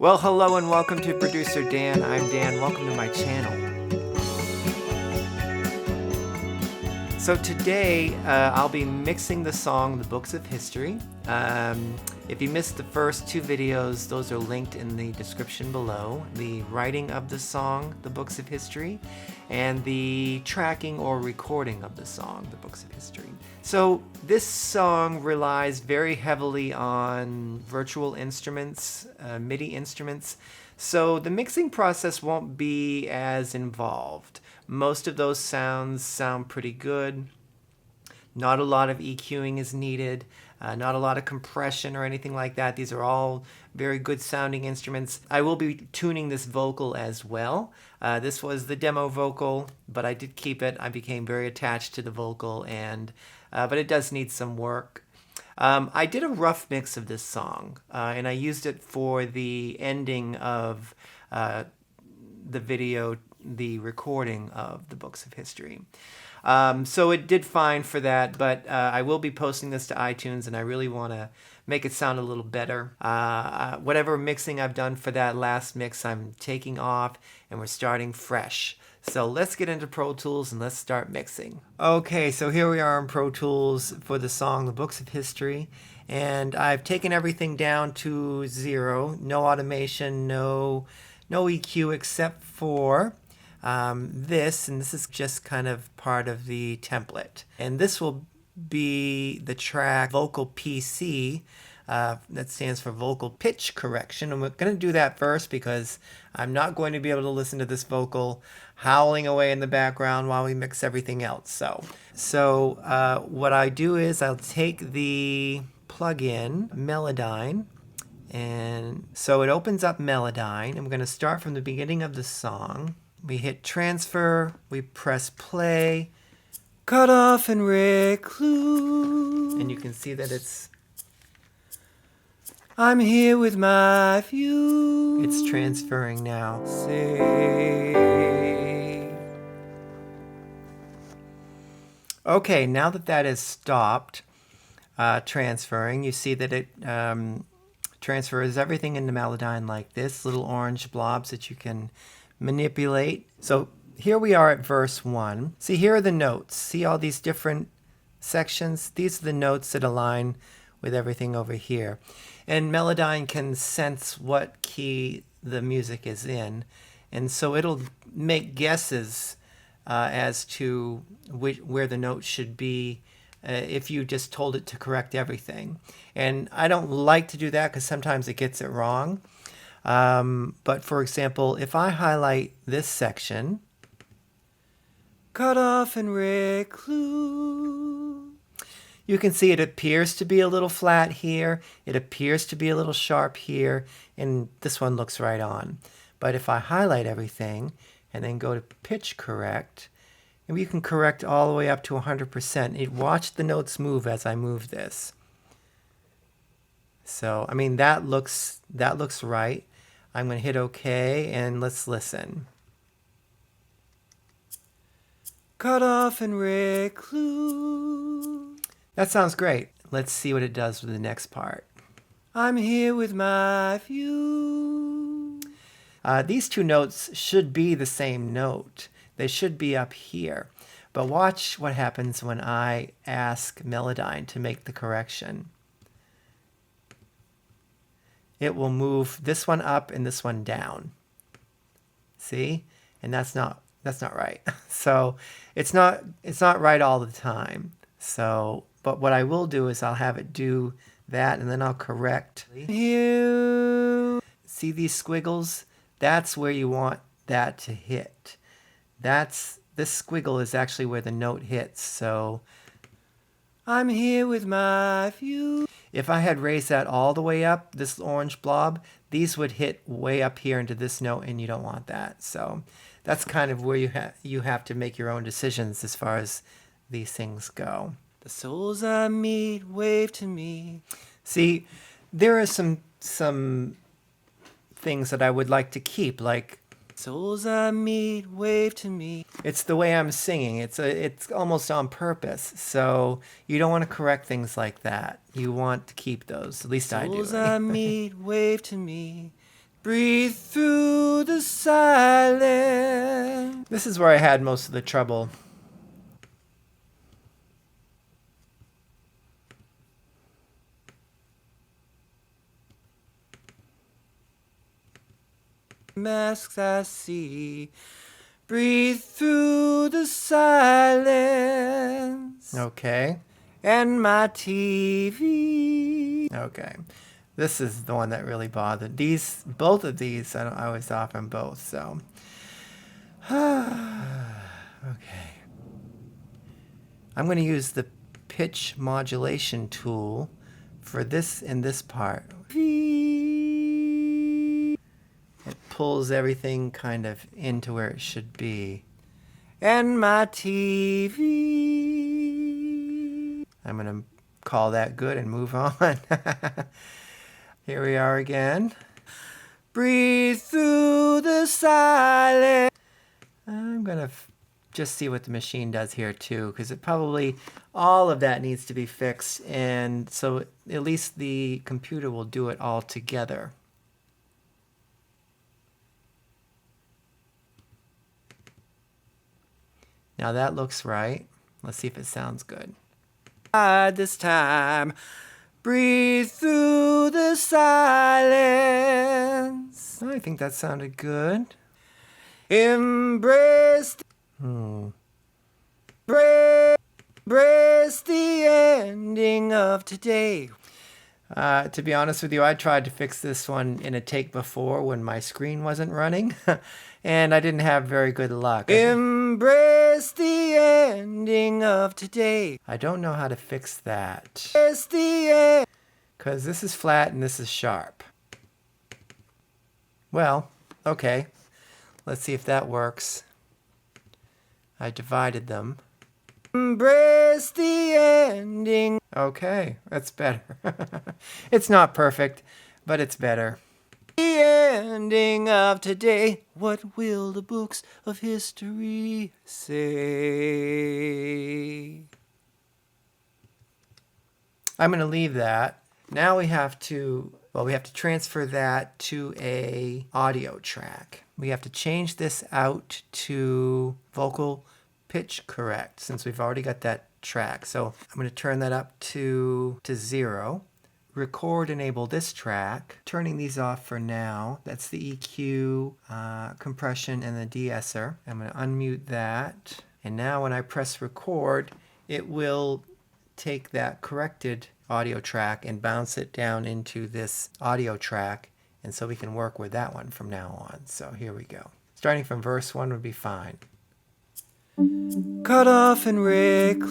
Well, hello and welcome to Producer Dan. I'm Dan. Welcome to my channel. So today I'll be mixing the song The Books of History. If you missed the first two videos, those are linked in the description below. The writing of the song, The Books of History, and the tracking or recording of the song, The Books of History. So this song relies very heavily on virtual instruments, MIDI instruments. So the mixing process won't be as involved. Most of those sounds sound pretty good. Not a lot of EQing is needed, not a lot of compression or anything like that. These are all very good sounding instruments. I will be tuning this vocal as well. This was the demo vocal, but I did keep it. I became very attached to the vocal, but it does need some work. I did a rough mix of this song, and I used it for the ending of the video, the recording of the Books of History. So it did fine for that, but I will be posting this to iTunes, and I really want to make it sound a little better. Whatever mixing I've done for that last mix, I'm taking off, and we're starting fresh. So let's get into Pro Tools and let's start mixing. Okay, so here we are in Pro Tools for the song The Books of History, and I've taken everything down to 0. No automation, no EQ except for this, and this is just kind of part of the template. And this will be the track Vocal PC, that stands for Vocal Pitch Correction. And we're going to do that first because I'm not going to be able to listen to this vocal howling away in the background while we mix everything else. So what I do is I'll take the plugin Melodyne, and so it opens up Melodyne. I'm going to start from the beginning of the song. We hit transfer, we press play, cut off and recluse. And you can see that I'm here with my view. It's transferring now. Save. Okay, now that has stopped transferring, you see that it transfers everything into Melodyne like this, little orange blobs that you can manipulate. So here we are at verse 1. See, here are the notes. See all these different sections? These are the notes that align with everything over here. And Melodyne can sense what key the music is in. And so it'll make guesses as to where the note should be if you just told it to correct everything. And I don't like to do that because sometimes it gets it wrong. But for example, if I highlight this section, cut off and recluse, you can see it appears to be a little flat here, it appears to be a little sharp here, and this one looks right on. But if I highlight everything and then go to pitch correct, and we can correct all the way up to 100%. Watch the notes move as I move this. So, I mean, that looks right. I'm going to hit OK, and let's listen. Cut off and recluse. That sounds great. Let's see what it does with the next part. I'm here with my view. These two notes should be the same note. They should be up here. But watch what happens when I ask Melodyne to make the correction. It will move this one up and this one down. See? And that's not right. So it's not right all the time. So, but what I will do is I'll have it do that, and then I'll correct. See these squiggles? That's where you want that to hit. This squiggle is actually where the note hits. So I'm here with my view. If I had raised that all the way up, this orange blob, these would hit way up here into this note, and you don't want that. So that's kind of where you have to make your own decisions as far as these things go. The souls I meet wave to me. See, there are some things that I would like to keep, like souls I meet wave to me. It's the way I'm singing. It's almost on purpose. So you don't want to correct things like that. You want to keep those. At least I do. Souls I meet wave to me. Breathe through the silence. This is where I had most of the trouble. Masks I see. Breathe through the silence. Okay. And my TV. Okay. This is the one that really bothered. Both of these, I was off on both, so. Okay. I'm going to use the pitch modulation tool for this in this part. It pulls everything kind of into where it should be. And my TV. I'm going to call that good and move on. Here we are again. Breathe through the silence. I'm going to just see what the machine does here too, because it probably, all of that needs to be fixed, and so at least the computer will do it all together. Now that looks right. Let's see if it sounds good. This time, breathe through the silence. I think that sounded good. Embrace embrace the ending of today. To be honest with you, I tried to fix this one in a take before when my screen wasn't running, and I didn't have very good luck. Embrace the ending of today. I don't know how to fix that. Because this is flat and this is sharp. Well, okay. Let's see if that works. I divided them. Embrace the ending. Okay, that's better. It's not perfect, but it's better. The ending of today. What will the books of history say? I'm going to leave that. Now we have to transfer that to a audio track. We have to change this out to vocal pitch correct, since we've already got that track. So I'm going to turn that up to 0. Record enable this track. Turning these off for now. That's the EQ, compression, and the de-esser. I'm going to unmute that. And now when I press record, it will take that corrected audio track and bounce it down into this audio track. And so we can work with that one from now on. So here we go. Starting from verse 1 would be fine. Cut off and recluse.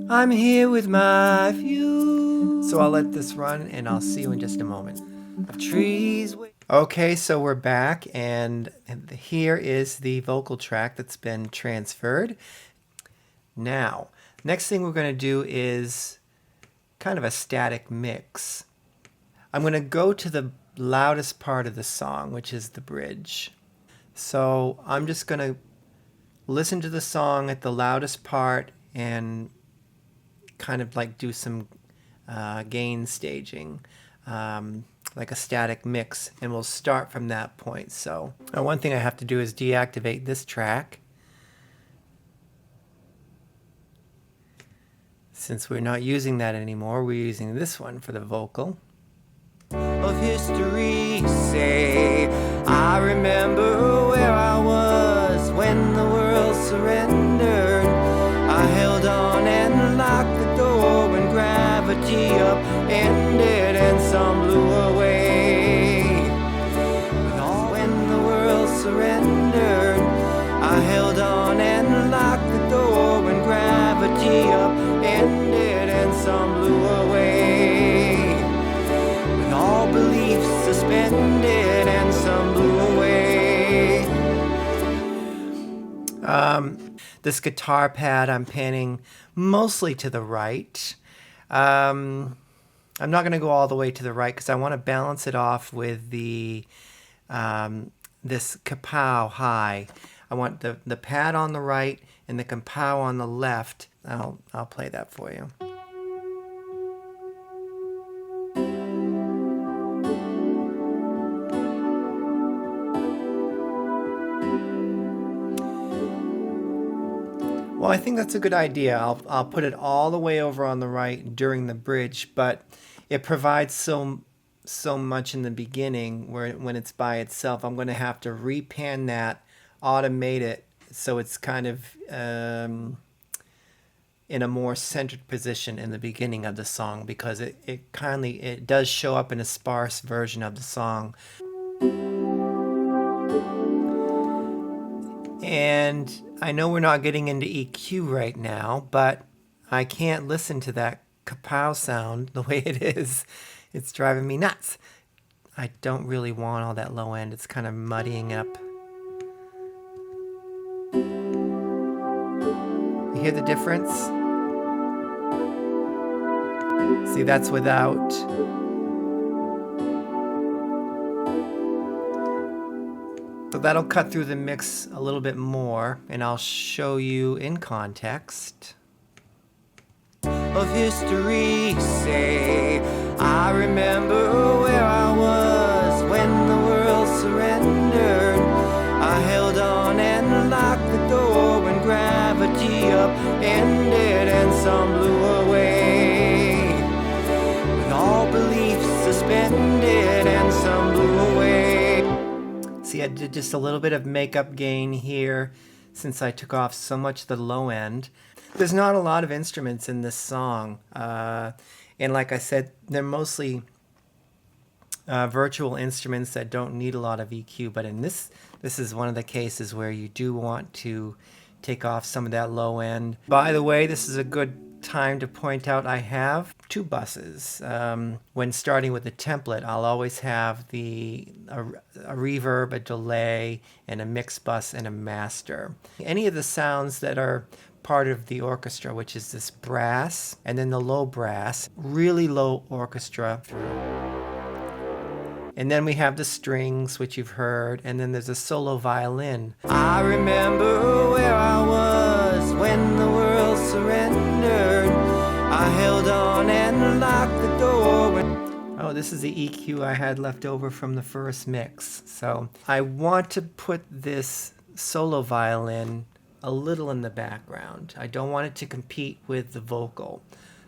I'm here with my view. So I'll let this run and I'll see you in just a moment. Trees. Okay, so we're back, and here is the vocal track that's been transferred. Now, next thing we're going to do is kind of a static mix. I'm going to go to the loudest part of the song, which is the bridge. So I'm just going to listen to the song at the loudest part and kind of like do some gain staging, like a static mix, and we'll start from that point. So one thing I have to do is deactivate this track, since we're not using that anymore. We're using this one for the vocal. Of history say, I remember where I was when the world surrendered. I held on and locked the door when gravity upended and some blew away. But all when the world surrendered, I held on and locked the door when gravity upended and some blew away. All beliefs suspended and some blew away. This guitar pad I'm panning mostly to the right. I'm not going to go all the way to the right because I want to balance it off with the this kapow high. I want the pad on the right and the kapow on the left. I'll play that for you. Well, I think that's a good idea. I'll put it all the way over on the right during the bridge, but it provides so much in the beginning where when it's by itself, I'm going to have to repan that, automate it so it's kind of in a more centered position in the beginning of the song, because it does show up in a sparse version of the song. And I know we're not getting into EQ right now, but I can't listen to that kapow sound the way it is. It's driving me nuts. I don't really want all that low end. It's kind of muddying up. You hear the difference? See, that's without. So that'll cut through the mix a little bit more, and I'll show you in context. Of history, say, I remember where I was when the world surrendered. I held on and locked the door when gravity upended and some blew away. With all beliefs suspended and some blew away. See, I did just a little bit of makeup gain here since I took off so much of the low end. There's not a lot of instruments in this song. And like I said, they're mostly virtual instruments that don't need a lot of EQ. But in this is one of the cases where you do want to take off some of that low end. By the way, this is a good time to point out I have two buses. When starting with the template, I'll always have a reverb, a delay, and a mix bus and a master. Any of the sounds that are part of the orchestra, which is this brass and then the low brass, really low orchestra. And then we have the strings, which you've heard, and then there's a solo violin. I remember where I was when the world surrendered. I held on and locked the door. Oh, this is the EQ I had left over from the first mix. So I want to put this solo violin a little in the background. I don't want it to compete with the vocal.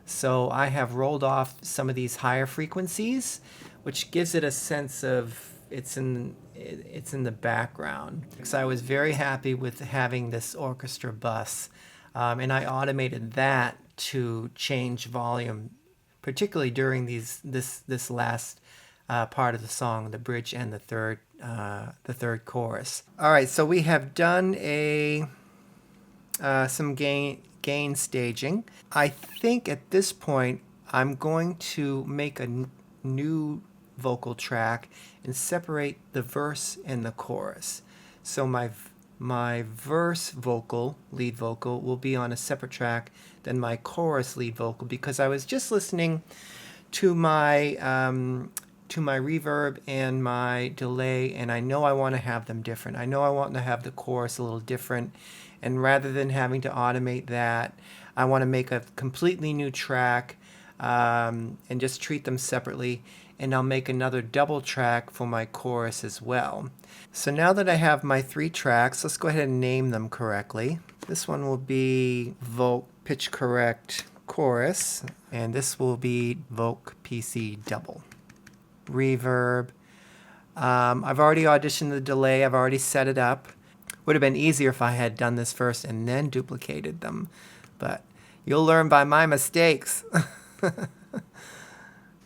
So I have rolled off some of these higher frequencies, which gives it a sense of it's in the background. So I was very happy with having this orchestra bus, and I automated that to change volume, particularly during this last part of the song, the bridge and the third chorus. All right, so we have done some gain staging. I think at this point I'm going to make a new vocal track and separate the verse and the chorus. So my verse vocal, lead vocal, will be on a separate track than my chorus lead vocal, because I was just listening to my reverb and my delay, and I know I want to have them different. I know I want to have the chorus a little different, and rather than having to automate that, I want to make a completely new track and just treat them separately, and I'll make another double track for my chorus as well. So now that I have my 3 tracks, let's go ahead and name them correctly. This one will be Voc Pitch Correct Chorus, and this will be Voc PC Double. Reverb. I've already auditioned the delay. I've already set it up. Would have been easier if I had done this first and then duplicated them, but you'll learn by my mistakes.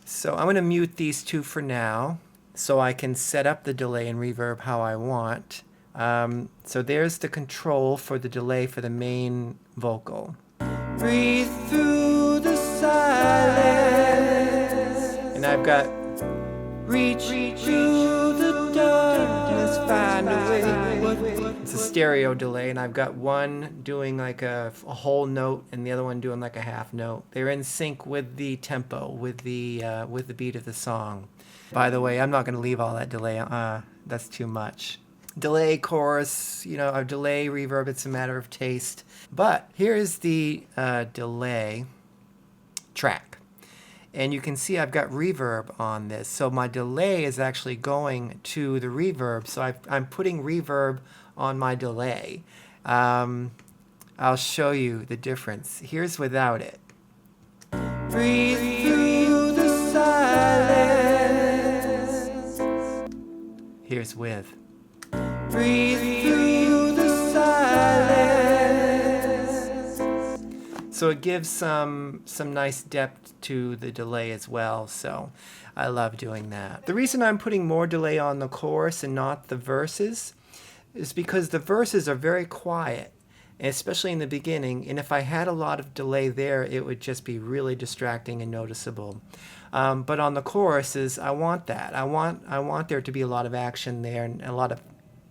So I'm going to mute these 2 for now so I can set up the delay and reverb how I want. So there's the control for the delay for the main vocal. Breathe through the silence. And I've got reach through the darkness, find a way. It's a stereo delay, and I've got one doing like a whole note and the other one doing like a half note. They're in sync with the tempo, with the beat of the song. By the way, I'm not going to leave all that delay. That's too much. Delay, chorus, a delay, reverb, it's a matter of taste. But here's the delay track. And you can see I've got reverb on this. So my delay is actually going to the reverb. So I'm putting reverb on my delay. I I'll show you the difference. Here's without it. Breathe through the silence. Here's with. Breathe through the silence. So it gives some nice depth to the delay as well, so I love doing that. The reason I'm putting more delay on the chorus and not the verses is because the verses are very quiet, especially in the beginning, and if I had a lot of delay there, it would just be really distracting and noticeable. But on the choruses, I want that. I want there to be a lot of action there and a lot of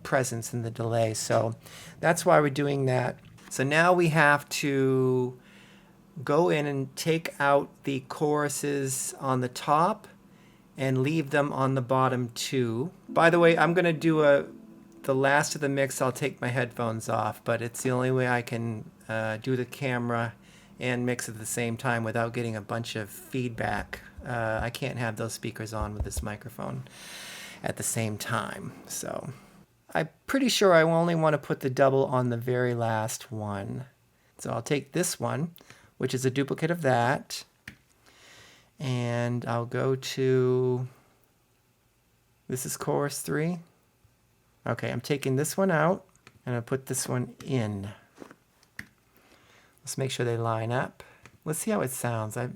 presence in the delay, so that's why we're doing that. So now we have to go in and take out the choruses on the top and leave them on the bottom too. By the way, I'm going to do the last of the mix. I'll take my headphones off, but it's the only way I can do the camera and mix at the same time without getting a bunch of feedback. I can't have those speakers on with this microphone at the same time, so I'm pretty sure I only want to put the double on the very last one. So I'll take this one, which is a duplicate of that, and I'll go to, this is chorus 3. Okay, I'm taking this one out, and I'll put this one in. Let's make sure they line up. Let's see how it sounds. I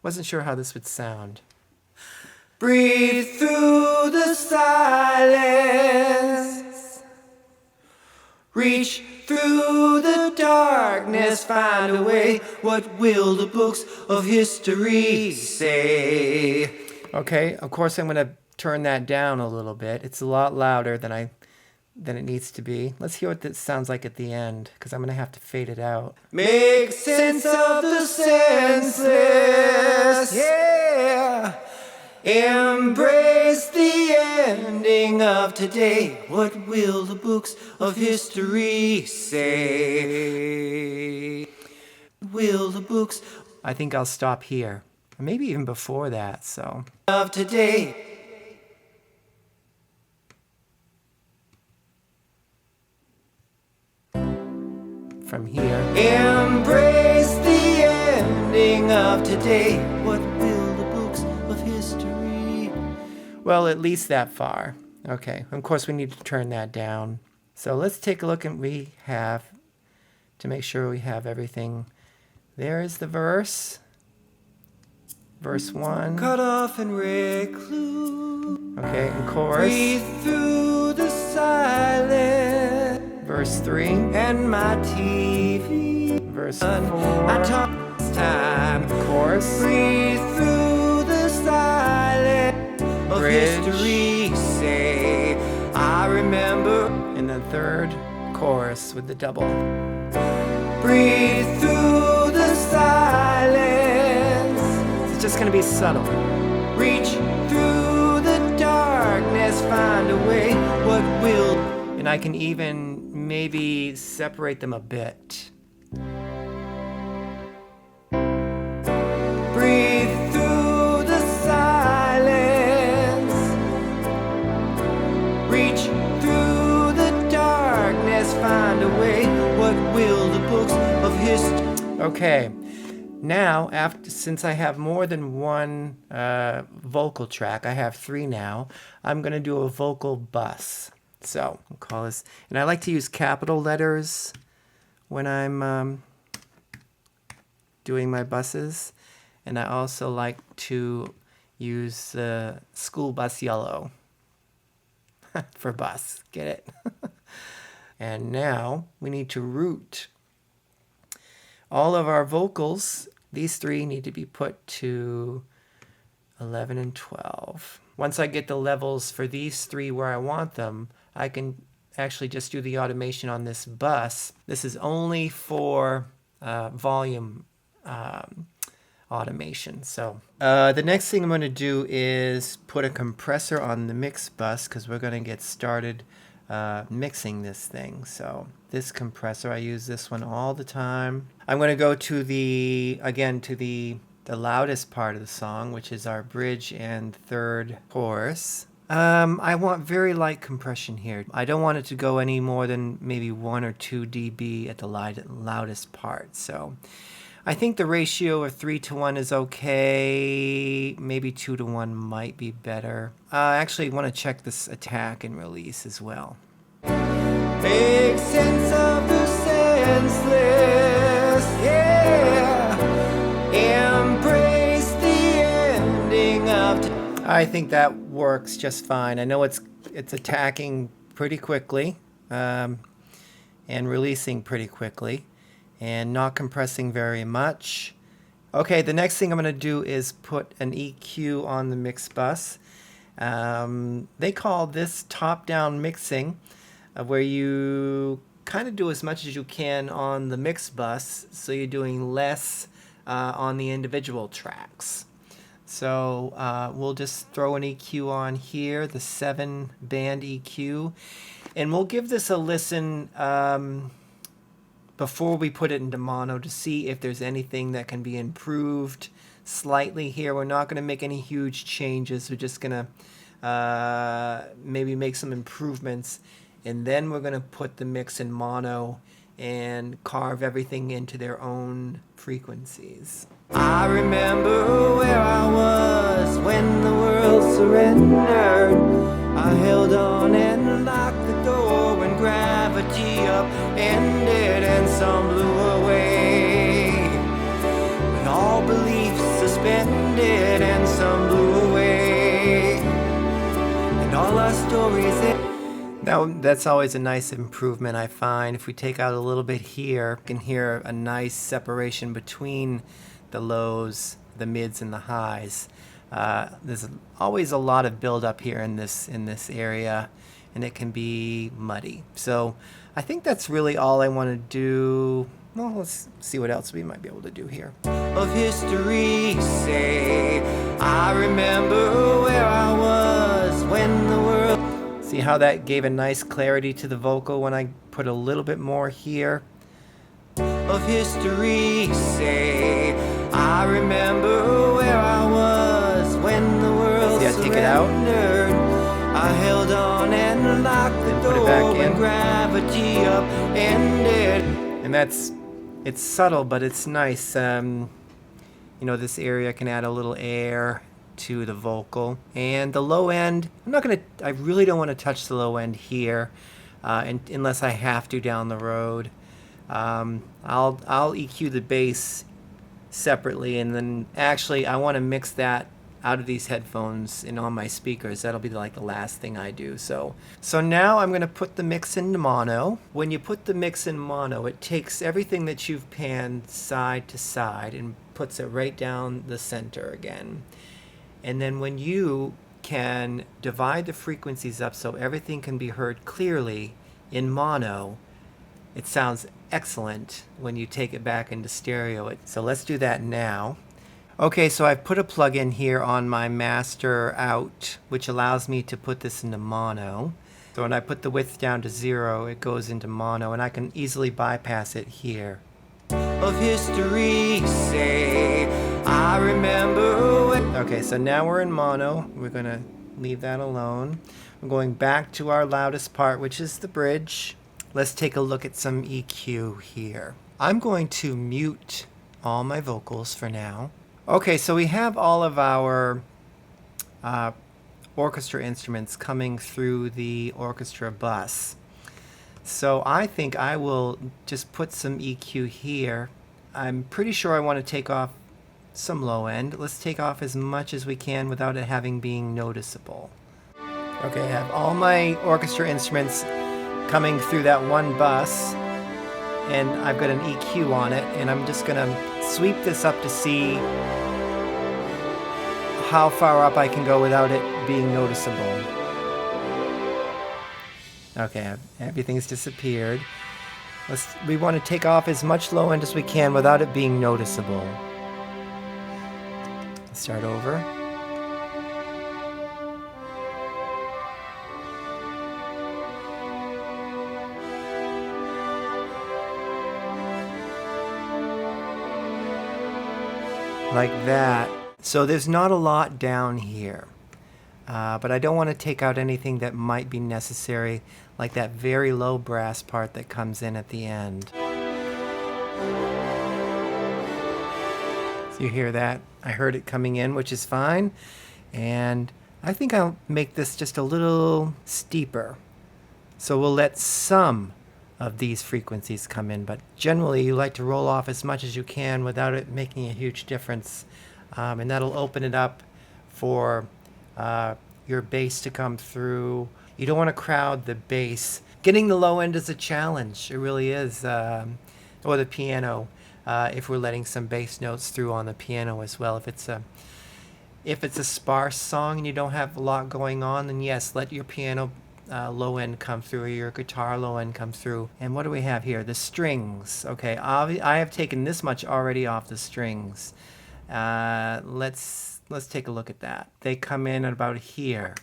wasn't sure how this would sound. Breathe through the silence. Reach through the darkness, find a way. What will the books of history say? Okay, of course I'm going to turn that down a little bit. It's a lot louder than it needs to be. Let's hear what this sounds like at the end, because I'm going to have to fade it out. Make sense of the senseless. Yeah. Embrace the ending of today. What will the books of history say? Will the books... I think I'll stop here. Or maybe even before that, so... Of today. From here. Embrace the ending of today. What will the books of history... Well, at least that far. Okay, of course we need to turn that down. So let's take a look at what we have to make sure we have everything. There is the verse. Verse 1. Cut off and recluse. Okay, and chorus. Breathe through the silence. Verse 3. And my TV. Verse 4. I talk time. Chorus. Breathe through the silence. Of history say, I remember. And the third chorus with the double. Breathe through the silence. It's just going to be subtle. Reach through the darkness, find a way. What will... And I can even maybe separate them a bit. Breathe through the silence. Reach through the darkness, find a way. What will the books of history... Okay, now, since I have more than one vocal track, I have 3 now, I'm going to do a vocal bus. So, I'll call this... And I like to use capital letters when I'm doing my buses. And I also like to use the school bus yellow for bus. Get it? And now we need to root. All of our vocals, these 3 need to be put to 11 and 12. Once I get the levels for these 3 where I want them, I can actually just do the automation on this bus. This is only for volume automation. So the next thing I'm going to do is put a compressor on the mix bus, because we're going to get started mixing this thing. So this compressor, I use this one all the time. I'm going to go to the loudest part of the song, which is our bridge and third chorus. I want very light compression here. I don't want it to go any more than maybe 1 or 2 dB at the loudest part. So I think the ratio of 3:1 is okay. Maybe 2:1 might be better. I actually want to check this attack and release as well. Make sense of the senseless, yeah. Embrace the ending of. I think that works just fine. I know it's attacking pretty quickly and releasing pretty quickly and not compressing very much. Okay, the next thing I'm going to do is put an EQ on the mix bus. They call this top-down mixing, where you kind of do as much as you can on the mix bus, so you're doing less on the individual tracks. So we'll just throw an EQ on here, the 7-band EQ, and we'll give this a listen before we put it into mono to see if there's anything that can be improved slightly here. We're not going to make any huge changes. We're just going to maybe make some improvements, and then we're going to put the mix in mono and carve everything into their own frequencies. I remember where I was when the world surrendered. I held on and locked the door when gravity upended and some blew away. With all beliefs suspended and some blew away. And all our stories. Now, that's always a nice improvement, I find. If we take out a little bit here, you can hear a nice separation between the lows, the mids, and the highs. There's always a lot of buildup here in this area, and it can be muddy. So I think that's really all I want to do. Well, let's see what else we might be able to do here. Of history, say, I remember where I was when the world. See how that gave a nice clarity to the vocal when I put a little bit more here? Of history, say, I remember where I was when the world surrendered. Take it out. I held on and locked the door when gravity upended. And it's subtle, but it's nice. You know, this area can add a little air to the vocal. And the low end, I really don't want to touch the low end here unless I have to down the road. I'll EQ the bass separately, and then actually I want to mix that out of these headphones and on my speakers. That'll be like the last thing I do. So now I'm going to put the mix into mono. When you put the mix in mono, it takes everything that you've panned side to side and puts it right down the center again. And then when you can divide the frequencies up so everything can be heard clearly in mono, it sounds excellent when you take it back into stereo. So let's do that now. Okay, so I've put a plug-in here on my master out, which allows me to put this into mono. So when I put the width down to 0, it goes into mono, and I can easily bypass it here. Of history, say, I remember when. Okay, so now we're in mono. We're going to leave that alone. We're going back to our loudest part, which is the bridge. Let's take a look at some EQ here. I'm going to mute all my vocals for now. Okay, so we have all of our orchestra instruments coming through the orchestra bus. So I think I will just put some EQ here. I'm pretty sure I want to take off some low end. Let's take off as much as we can without it having being noticeable. Okay, I have all my orchestra instruments coming through that one bus, and I've got an EQ on it, and I'm just gonna sweep this up to see how far up I can go without it being noticeable. Okay, everything's disappeared. We want to take off as much low end as we can without it being noticeable. Start over. Like that. So there's not a lot down here. But I don't want to take out anything that might be necessary, like that very low brass part that comes in at the end. So you hear that? I heard it coming in, which is fine. And I think I'll make this just a little steeper. So we'll let some of these frequencies come in, but generally you like to roll off as much as you can without it making a huge difference. And that'll open it up for your bass to come through. You don't want to crowd the bass. Getting the low end is a challenge. It really is. Or the piano, if we're letting some bass notes through on the piano as well. If it's a sparse song and you don't have a lot going on, then yes, let your piano low end come through, or your guitar low end come through. And what do we have here? The strings. Okay, I have taken this much already off the strings. Let's take a look at that. They come in at about here.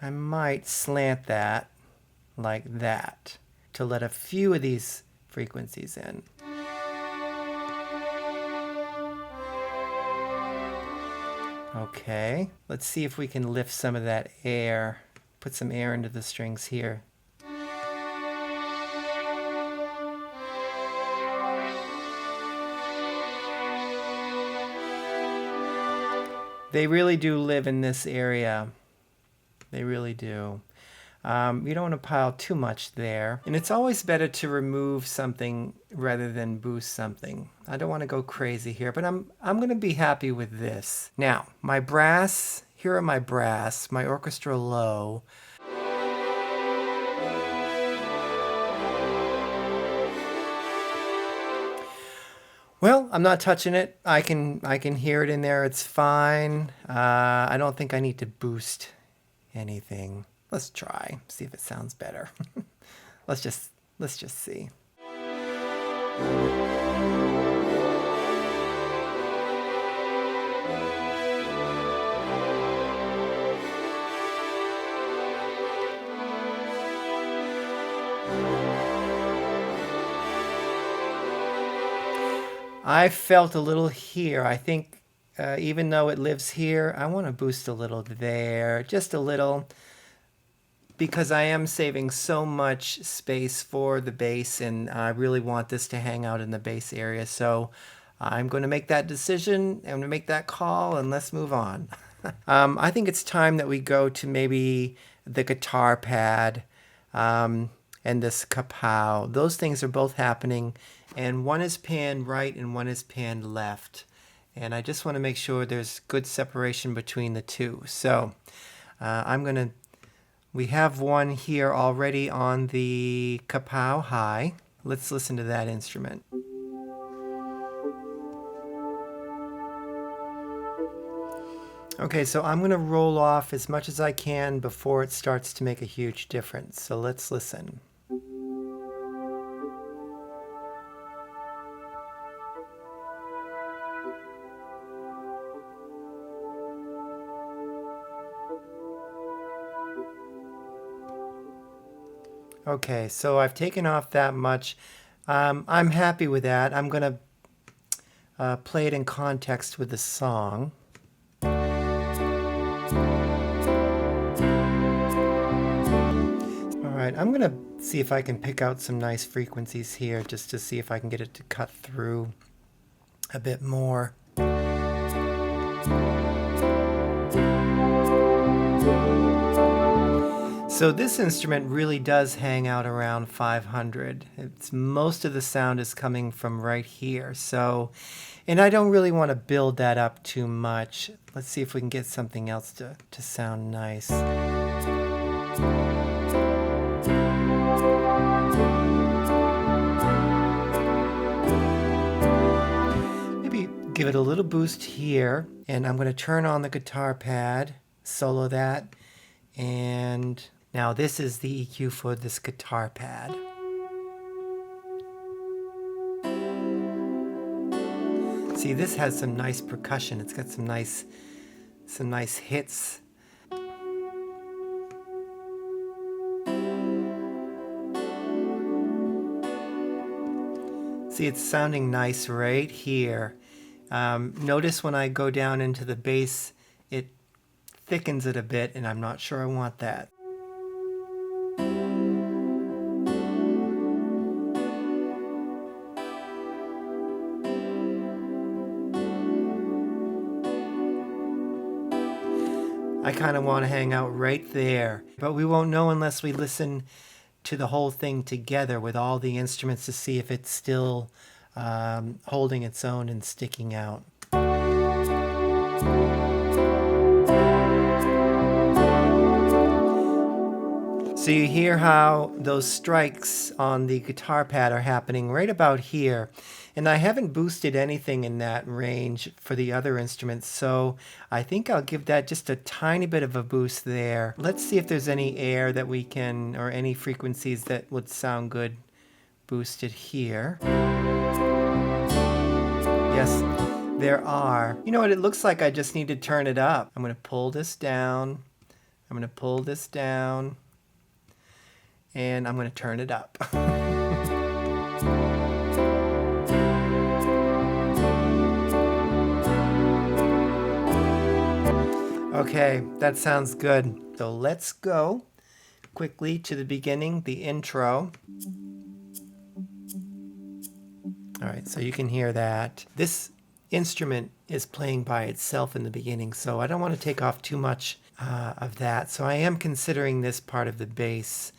I might slant that like that to let a few of these frequencies in. Okay, let's see if we can lift some of that air, put some air into the strings here. They really do live in this area. They really do. You don't want to pile too much there. And it's always better to remove something rather than boost something. I don't want to go crazy here, but I'm going to be happy with this. Now, my brass, here are my brass, my orchestra low. Well, I'm not touching it. I can hear it in there. It's fine. I don't think I need to boost anything. Let's try, see if it sounds better. let's just see. I felt a little here. I think even though it lives here, I want to boost a little there, just a little, because I am saving so much space for the bass, and I really want this to hang out in the bass area. So I'm going to make that decision. I'm going to make that call, and let's move on. I think it's time that we go to maybe the guitar pad and this kapow. Those things are both happening, and one is panned right and one is panned left. And I just want to make sure there's good separation between the two. So we have one here already on the kapow high. Let's listen to that instrument. Okay, so I'm going to roll off as much as I can before it starts to make a huge difference. So let's listen. Okay, so I've taken off that much. I'm happy with that. I'm going to play it in context with the song. All right, I'm going to see if I can pick out some nice frequencies here just to see if I can get it to cut through a bit more. So this instrument really does hang out around 500. Most of the sound is coming from right here. So, and I don't really want to build that up too much. Let's see if we can get something else to sound nice. Maybe give it a little boost here. And I'm going to turn on the guitar pad, solo that, and now this is the EQ for this guitar pad. See, this has some nice percussion. It's got some nice Some nice hits. See, it's sounding nice right here. Notice when I go down into the bass, it thickens it a bit, and I'm not sure I want that. I kind of want to hang out right there, but we won't know unless we listen to the whole thing together with all the instruments to see if it's still holding its own and sticking out. So you hear how those strikes on the guitar pad are happening right about here. And I haven't boosted anything in that range for the other instruments, so I think I'll give that just a tiny bit of a boost there. Let's see if there's any air that we can, or any frequencies that would sound good boosted here. Yes, there are. You know what, it looks like I just need to turn it up. I'm going to pull this down. I'm going to pull this down. And I'm going to turn it up. Okay, that sounds good. So let's go quickly to the beginning, the intro. All right, so you can hear that. This instrument is playing by itself in the beginning, so I don't want to take off too much of that. So I am considering this part of the bass.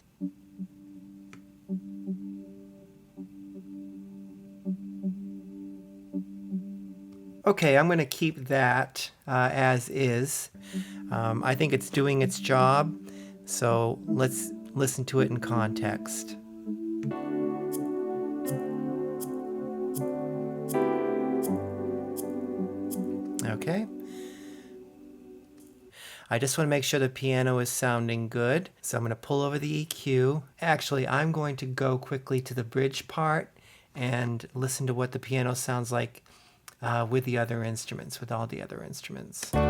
Okay, I'm going to keep that as is. I think it's doing its job, so let's listen to it in context. Okay. I just want to make sure the piano is sounding good, so I'm going to pull over the EQ. Actually, I'm going to go quickly to the bridge part and listen to what the piano sounds like with the other instruments, with all the other instruments. But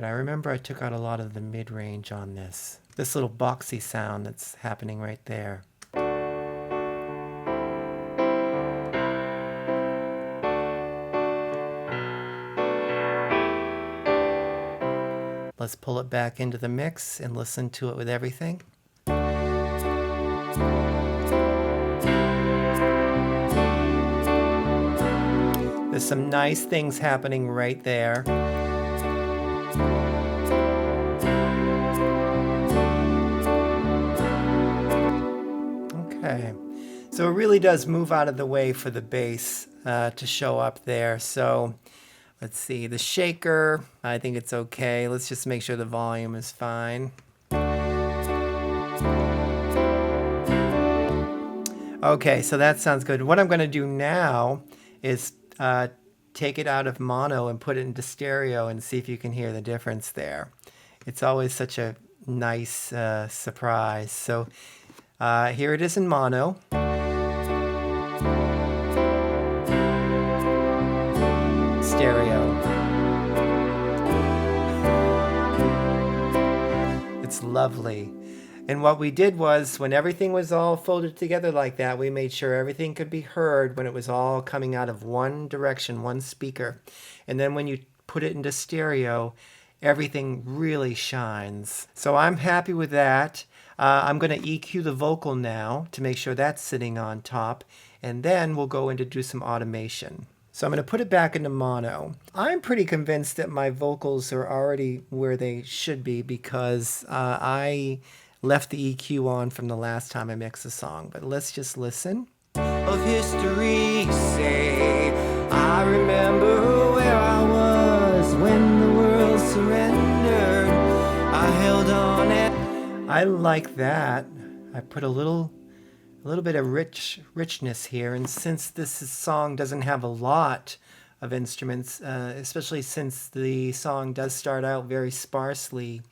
I remember I took out a lot of the mid-range on this. This little boxy sound that's happening right there. Let's pull it back into the mix and listen to it with everything. There's some nice things happening right there. Okay, so it really does move out of the way for the bass to show up there. So let's see, the shaker, I think it's okay. Let's just make sure the volume is fine. Okay, so that sounds good. What I'm going to do now is take it out of mono and put it into stereo and see if you can hear the difference there. It's always such a nice surprise. So here it is in mono. Stereo. It's lovely. And what we did was, when everything was all folded together like that, we made sure everything could be heard when it was all coming out of one direction, one speaker. And then when you put it into stereo, everything really shines. So I'm happy with that. I'm going to EQ the vocal now to make sure that's sitting on top. And then we'll go in to do some automation. So I'm going to put it back into mono. I'm pretty convinced that my vocals are already where they should be because I left the EQ on from the last time I mixed the song. But let's just listen. Of history, say, I remember where I was when the world surrendered. I held on and I like that. I put a little a little bit of richness here. And since this song doesn't have a lot of instruments, especially since the song does start out very sparsely,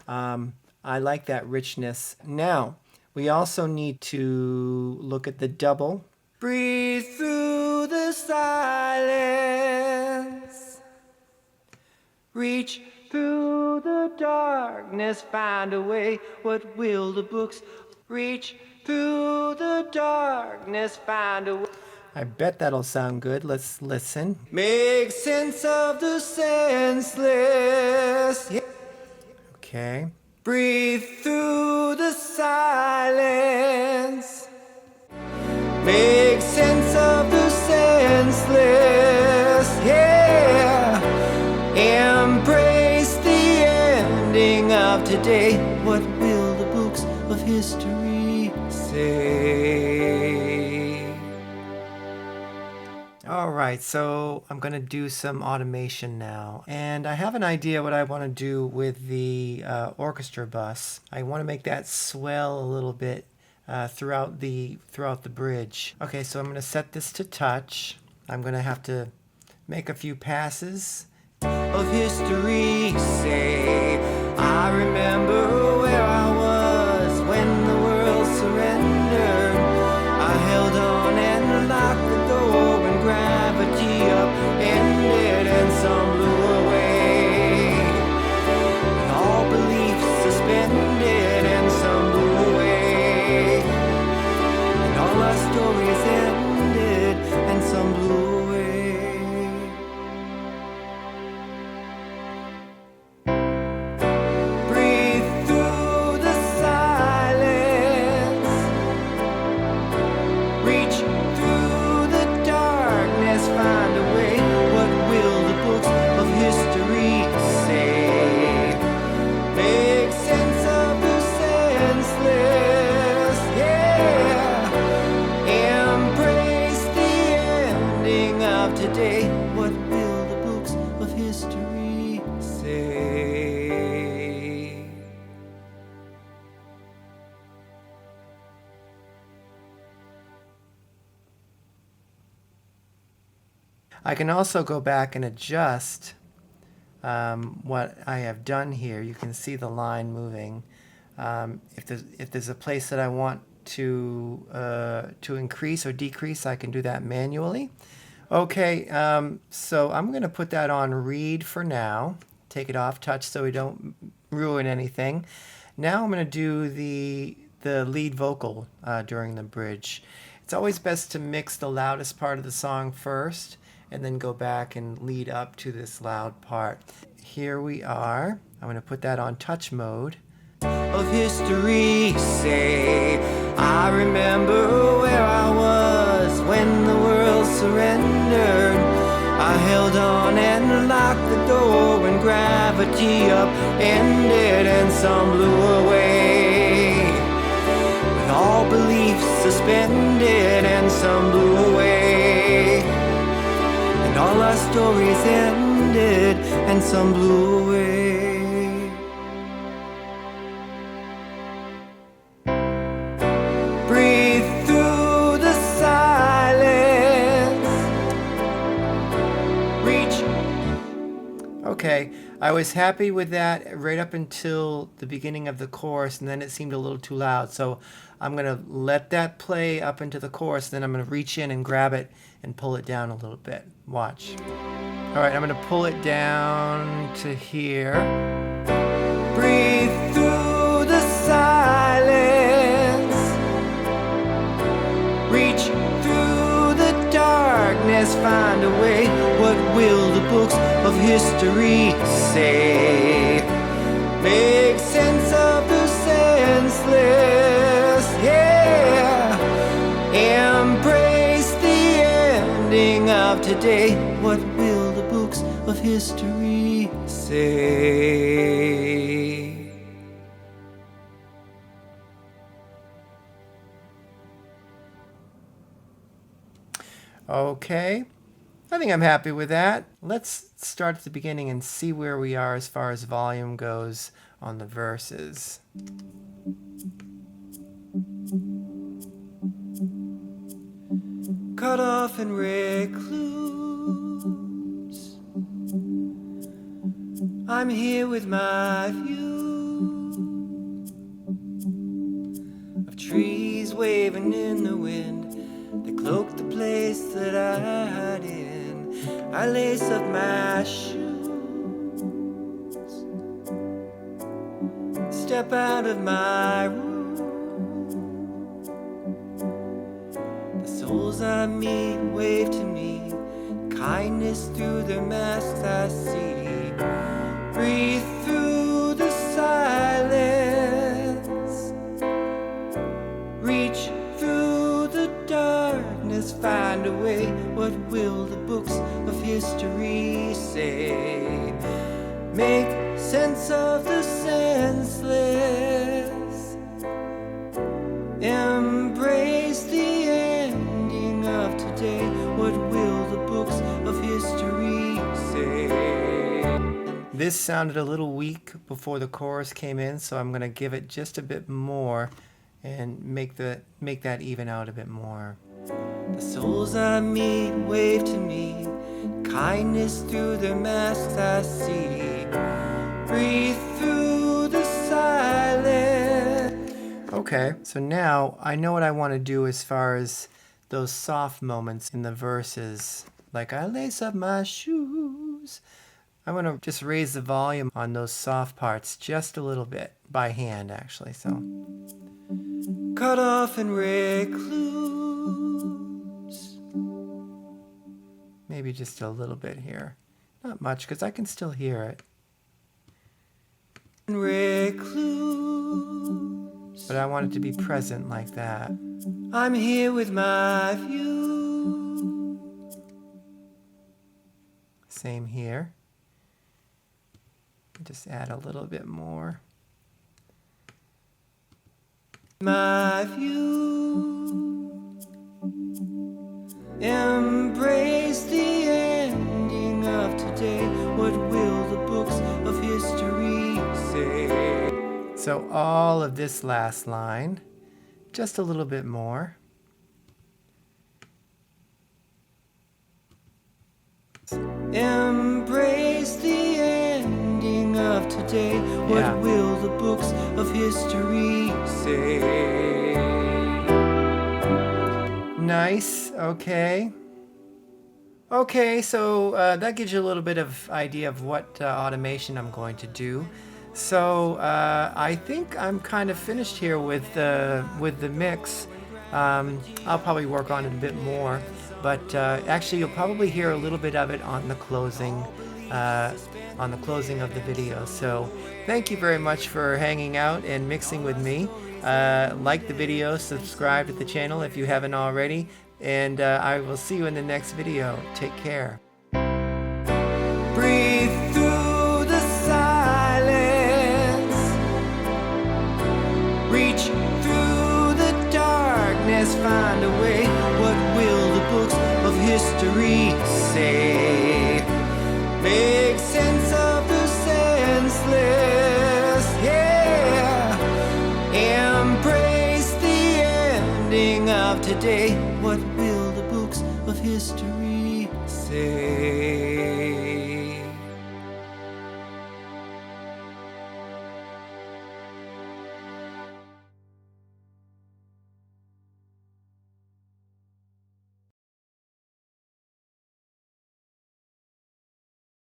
I like that richness. Now, we also need to look at the double. Breathe through the silence. Reach through the darkness, find a way. What will the books reach through the darkness, find a way? I bet that'll sound good. Let's listen. Make sense of the senseless. Yeah. Okay. Breathe through the silence. Make sense of the senseless. Yeah. Embrace the ending of today. What will the books of history say? All right, so I'm going to do some automation now. And I have an idea what I want to do with the orchestra bus. I want to make that swell a little bit throughout the bridge. Okay, so I'm going to set this to touch. I'm going to have to make a few passes. Of history say, I remember where I was when the world surrendered. I held on and locked the door when gravity upended and some blew away. And all beliefs suspended and some blew away. And all our stories ended and some blew away. Today, what will the books of history say? I can also go back and adjust what I have done here. You can see the line moving. If there's a place that I want to increase or decrease, I can do that manually. Okay, so I'm going to put that on read for now. Take it off touch so we don't ruin anything. Now I'm going to do the lead vocal during the bridge. It's always best to mix the loudest part of the song first and then go back and lead up to this loud part. Here we are. I'm going to put that on touch mode. Of history say, I remember where I was when the world surrendered. I held on and locked the door when gravity upended and some blew away. With all beliefs suspended and some blew away. And all our stories ended and some blew away. Okay, I was happy with that right up until the beginning of the chorus, and then it seemed a little too loud. So I'm going to let that play up into the chorus, then I'm going to reach in and grab it and pull it down a little bit. Watch. All right, I'm going to pull it down to here. Breathe through the silence. Reach through the darkness, find a way. What will the books of history say? Make sense of the senseless, yeah. Embrace the ending of today. What will the books of history say? Okay, I think I'm happy with that. Let's start at the beginning and see where we are as far as volume goes on the verses. cut off and recluse. I'm here with my view of trees waving in the wind. They cloak the place that I hide in. I lace up my shoes, step out of my room. The souls I meet wave to me, kindness through their masks I see. Breathe through the silence, reach through the darkness, find a way. What will the books of history say? Make sense of the senseless, embrace the ending of today. What will the books of history say? This sounded a little weak before the chorus came in, so I'm going to give it just a bit more and make that even out a bit more. The souls I meet wave to me, kindness through their masks I see. Breathe through the silence. Okay, so now I know what I want to do as far as those soft moments in the verses, like I lace up my shoes. I want to just raise the volume on those soft parts just a little bit, by hand actually. So, cut off and recluse. Maybe just a little bit here. Not much, because I can still hear it. Recluse. But I want it to be present like that. I'm here with my view. Same here. Just add a little bit more. My view, embrace the ending of today. What will the books of history say? So all of this last line, just a little bit more. Embrace the ending of today. What will the books of history say? Nice. Okay. Okay, so that gives you a little bit of idea of what automation I'm going to do. So I think I'm kind of finished here with the mix. I'll probably work on it a bit more, but actually you'll probably hear a little bit of it on the closing of the video. So thank you very much for hanging out and mixing with me. Like the video, subscribe to the channel if you haven't already, and I will see you in the next video. Take care. Breathe through the silence, reach through the darkness, find a way. What will the books of history say?